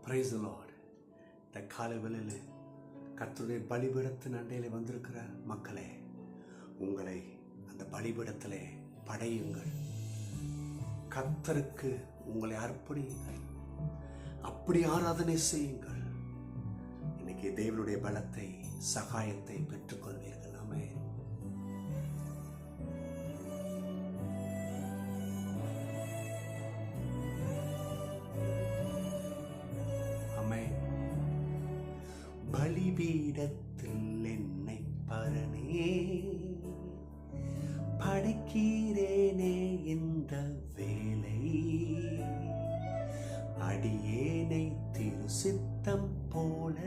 Praise the Lord. இந்த காலை வேளையில் கர்த்தருடைய பலிபீடத்தின் அண்டையில் வந்திருக்கிற மக்களே, உங்களை அந்த பலிபீடத்திலே படையுங்கள். கர்த்தருக்கு உங்களை அர்ப்பணியுங்கள். அப்படி ஆராதனை செய்யுங்கள். இன்னைக்கு தேவனுடைய பலத்தை, சகாயத்தை பெற்றுக்கொள்வீர்கள். ஆமென். பலிபீடத்தில் என்னை பரனே படைக்கிறேனே இந்த வேலை, அடியேனை திரு சித்தம் போல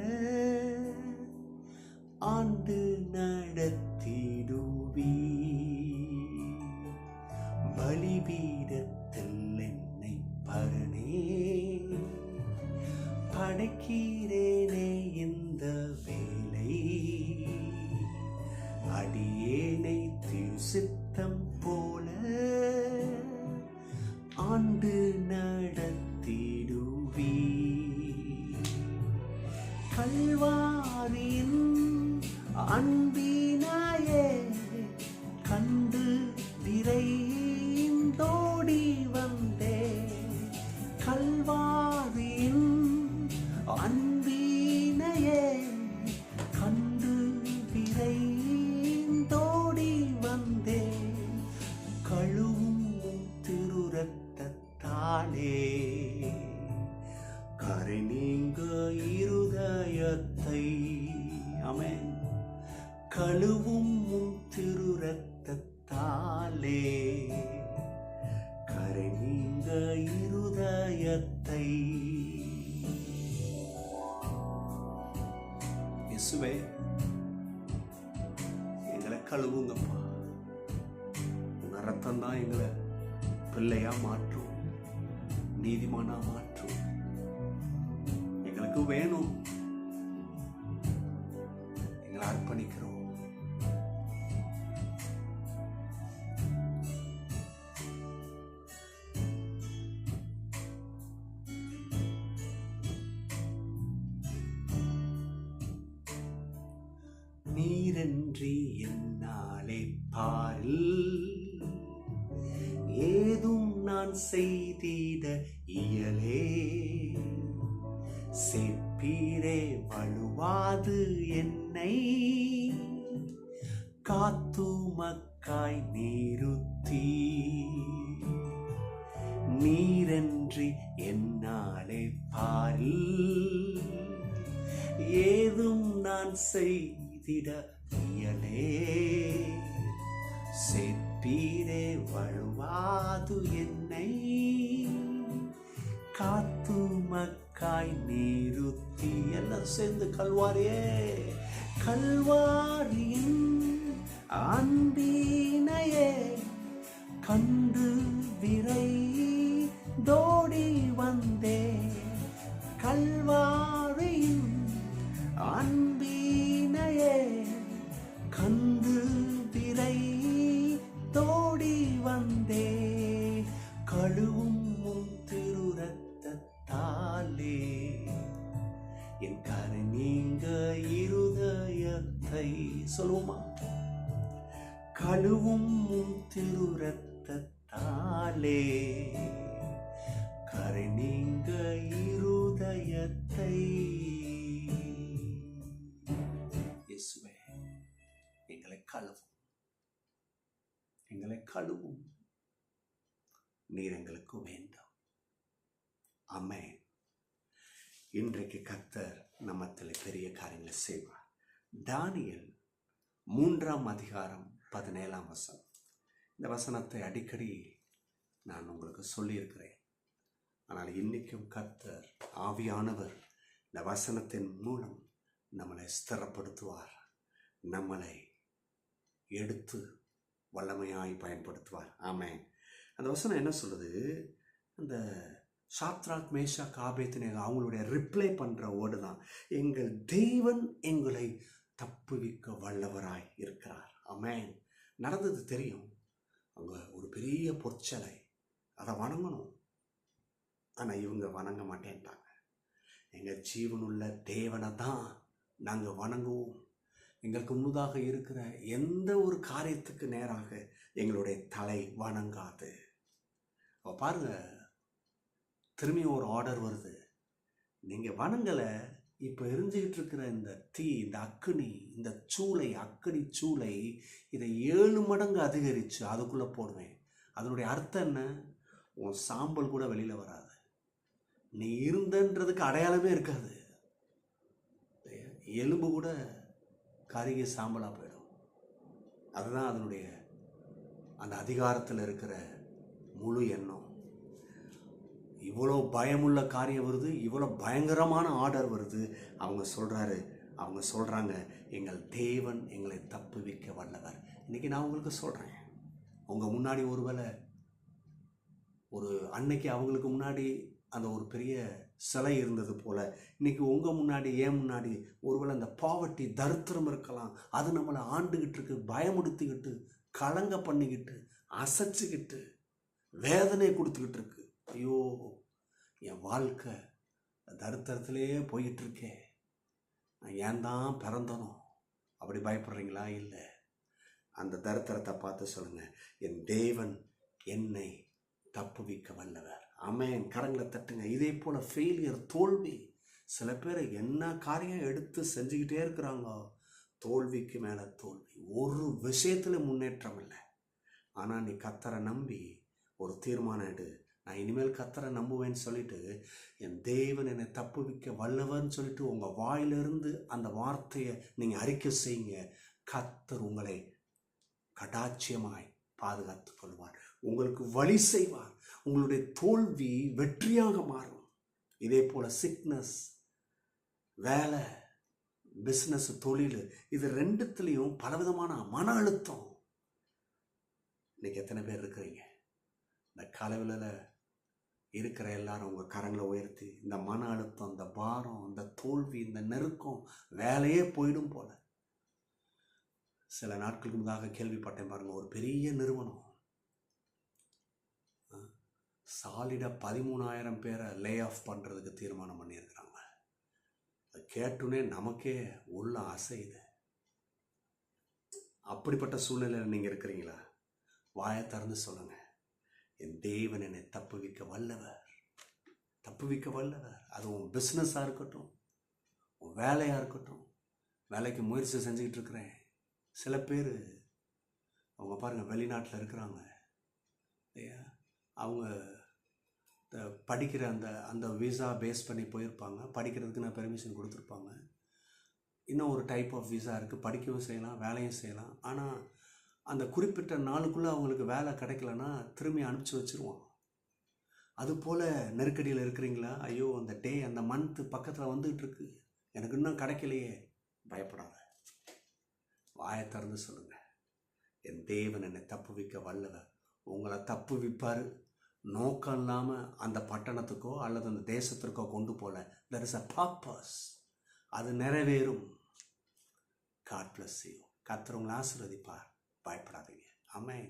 ஆண்டு நடத்திடுவி. பலிபீடத்தில் என்னை பரனே படைக்கிறேனே இந்த வேலை, அடியேனை திரு சித்தம் போல ஆண்டு நடத்திடுவி. கல்வாரியின் அன்பினாயே கண்டு விரைந்தோடி வந்தே. கல்வாரியின் அன்பினையே கண்டு விரைந்தோடி வந்தே. கழுவும் திருரத்தத்தாலே கரை நீங்க இருதயத்தை. ஆமென். கழுவும் திருரத்தத்தாலே கரை நீங்க இருதயத்தை. இயேசுவே, எங்களை கழுவுங்கப்பா. உங்க ரத்தம் தான் எங்களை பிள்ளையா மாற்றும், நீதிமானா மாற்றும். எங்களுக்கு வேணும், எங்களை அர்ப்பணிக்கிறோம். நீரன்றி என்னாலே பாரில் ஏதும் நான் செய்திட இயலே. செப்பீரே வலுவாது என்னை காத்துமக்காய் நிறுத்தி. நீரன்றி என்னாலே பாரில் ஏதும் நான் செய்திட இயலே. செப்பீரே வழுவாது என்னை காத்துமக்காய் நிறுத்தி. எல்லாம் சேர்ந்து கல்வாரியே. கல்வாரியின் அன்பினையே கண்டு விரைந்தோடி வந்தே. கல்வாரியின் அன்பினையே கண்டு விரைந்தோடி வந்தே. கழுவும் திருரத்தத்தாலே என் கரை நீங்க இருதயத்தை. சொல்லுவோமா? கழுவும் திருரத்தத்தாலே கரை நீங்க இருதயத்தை. இயேசுவே, எங்களை கழுவும், எங்களை கழுவும். நீர் எங்களுக்கு வேண்டும். ஆமென். இன்றைக்கு கர்த்தர் நம்மத்தில் பெரிய காரியங்களை செய்வார். தானியேல் 3:17. இந்த வசனத்தை அடிக்கடி நான் உங்களுக்கு சொல்லியிருக்கிறேன். ஆனால் இன்னைக்கும் கர்த்தர் ஆவியானவர் இந்த வசனத்தின் மூலம் நம்மளை ஸ்திரப்படுத்துவார், நம்மளை எடுத்து வல்லமையாய் பயன்படுத்துவார். ஆமென். அந்த வசனம் என்ன சொல்லுது? அந்த சாத்ராக், மேஷாக், ஆபேத்நேகோ அவங்களுடைய ரிப்ளை பண்ணுற வேர்டு தான், எங்கள் தேவன் எங்களை தப்புவிக்க வல்லவராய் இருக்கிறார். ஆமென். நடந்தது தெரியும். அங்கே ஒரு பெரிய பொற்சலை, அதை வணங்கணும். ஆனால் இவங்க வணங்க மாட்டேன்ட்டாங்க. எங்கள் ஜீவனுள்ள தேவனை தான் நாங்கள் வணங்குவோம். எங்களுக்கு முன்னதாக இருக்கிற எந்த ஒரு காரியத்துக்கு நேராக எங்களுடைய தலை வணங்காது. அப்போ பாருங்க, திரும்பியும் ஒரு ஆர்டர் வருது. நீங்கள் வணங்கலை, இப்போ எரிஞ்சுக்கிட்டு இருக்கிற இந்த தீ, இந்த அக்கினி, இந்த சூளை, அக்கினி சூளை, இதை 7 மடங்கு அதிகரித்து அதுக்குள்ளே போடுவேன். அதனுடைய அர்த்தம் என்ன? உன் சாம்பல் கூட வெளியில் வராது, நீ இருந்தன்றதுக்கு அடையாளமே இருக்காது, எலும்பு கூட கருகி சாம்பலாக போயிடும். அதுதான் அதனுடைய அந்த அதிகாரத்தில் இருக்கிற முழு எண்ணம். இவ்வளோ பயமுள்ள காரியம் வருது, இவ்வளோ பயங்கரமான ஆர்டர் வருது. அவங்க சொல்கிறாங்க, எங்கள் தேவன் எங்களை தப்புவிக்க வல்லவர். இன்றைக்கி நான் உங்களுக்கு சொல்கிறேன், உங்கள் முன்னாடி ஒருவேளை ஒரு அன்னைக்கு அவங்களுக்கு முன்னாடி அந்த ஒரு பெரிய சிலை இருந்தது போல் இன்றைக்கி உங்கள் முன்னாடி, ஏன் முன்னாடி ஒருவேளை அந்த பாவர்ட்டி, தரித்திரம் இருக்கலாம். அது நம்மளை ஆண்டுகிட்டு இருக்கு, பயமுடுத்திக்கிட்டு, கலங்க பண்ணிக்கிட்டு, அசைச்சிக்கிட்டு, வேதனை கொடுத்துக்கிட்டு இருக்கு. ஐயோ, என் வாழ்க்கை தரித்திரத்திலே போயிட்டுருக்கே, நான் ஏன் தான் பிறந்தனோ அப்படி பயப்படுறீங்களா? இல்லை, அந்த தரித்திரத்தை பார்த்து சொல்லுங்கள், என் தேவன் என்னை தப்புவிக்க வல்லவர். ஆமென். கரங்களை தட்டுங்க. இதே போல் ஃபெயிலியர், தோல்வி, சில பேர் என்ன காரியம் எடுத்து செஞ்சுக்கிட்டே இருக்கிறாங்க, தோல்விக்கு மேலே தோல்வி, ஒரு விஷயத்தில் முன்னேற்றம் இல்லை. ஆனால் நீ கர்த்தரை நம்பி ஒரு தீர்மானம் எடு, நான் இனிமேல் கர்த்தரை நம்புவேன்னு சொல்லிட்டு, என் தேவன் என்னை தப்புவிக்க வல்லவர்னு சொல்லிட்டு உங்கள் வாயிலிருந்து அந்த வார்த்தையை நீங்கள் அறிக்கை செய்யுங்க. கர்த்தர் உங்களை கடாட்சியமாய் பாதுகாத்து கொள்வார், உங்களுக்கு வழி செய்வார், உங்களுடைய தோல்வி வெற்றியாக மாறும். இதே போல் சிக்னஸ், வேலை, பிஸ்னஸ், தொழில், இது ரெண்டுத்துலேயும் பலவிதமான மன அழுத்தம். இன்னைக்கு எத்தனை பேர் இருக்கிறீங்க? இந்த காலவில் இருக்கிற எல்லாரும் உங்கள் கரங்களை உயர்த்தி, இந்த மன அழுத்தம், இந்த பாரம், இந்த தோல்வி, இந்த நெருக்கம், வேலையே போயிடும் போல. சில நாட்களுக்கு முன்னதாக கேள்விப்பட்டேன் பாருங்கள், ஒரு பெரிய நிறுவனம் சாலிடாக 13,000 பேரை லே ஆஃப் பண்ணுறதுக்கு தீர்மானம் பண்ணியிருக்கிறாங்க. அது கேட்டுனே நமக்கே உள்ள அசையுது. அப்படிப்பட்ட சூழ்நிலையில் நீங்கள் இருக்கிறீங்களா? வாயை திறந்து சொல்லுங்கள், என் தேவன் என்னை தப்புவிக்க வல்லவர், தப்புவிக்க வல்லவர். அது உன் பிஸ்னஸாக இருக்கட்டும், உன் வேலையாக இருக்கட்டும். வேலைக்கு முயற்சி செஞ்சுக்கிட்டு இருக்கிறேன். சில பேர் அவங்க பாருங்கள், வெளிநாட்டில் இருக்கிறாங்க, அவங்க படிக்கிற அந்த விசா பேஸ் பண்ணி போயிருப்பாங்க, படிக்கிறதுக்கு நான் பெர்மிஷன் கொடுத்துருப்பாங்க. இன்னும் ஒரு டைப் ஆஃப் விசா இருக்குது, படிக்கவும் செய்யலாம், வேலையும் செய்யலாம். ஆனால் அந்த குறிப்பிட்ட நாளுக்குள்ளே அவங்களுக்கு வேலை கிடைக்கலன்னா திரும்பி அனுப்பிச்சி வச்சுருவான். அதுபோல் நெருக்கடியில் இருக்கிறீங்களா? ஐயோ, அந்த டே, அந்த மந்த்து பக்கத்தில் வந்துகிட்டு இருக்கு, எனக்கு இன்னும் கிடைக்கலையே. பயப்படாத, வாயை திறந்து சொல்லுங்கள், என் தேவன் என்னை தப்புவிக்க வல்லவர். உங்களை தப்புவிப்பார். நோக்கம் இல்லாமல் அந்த பட்டணத்துக்கோ அல்லது அந்த தேசத்திற்கோ கொண்டு போல. there is a purpose, அது நிறைவேறும். God bless you. கர்த்தர் உங்களை ஆசீர்வதிப்பார். பயப்படாதீங்க. ஆமென்.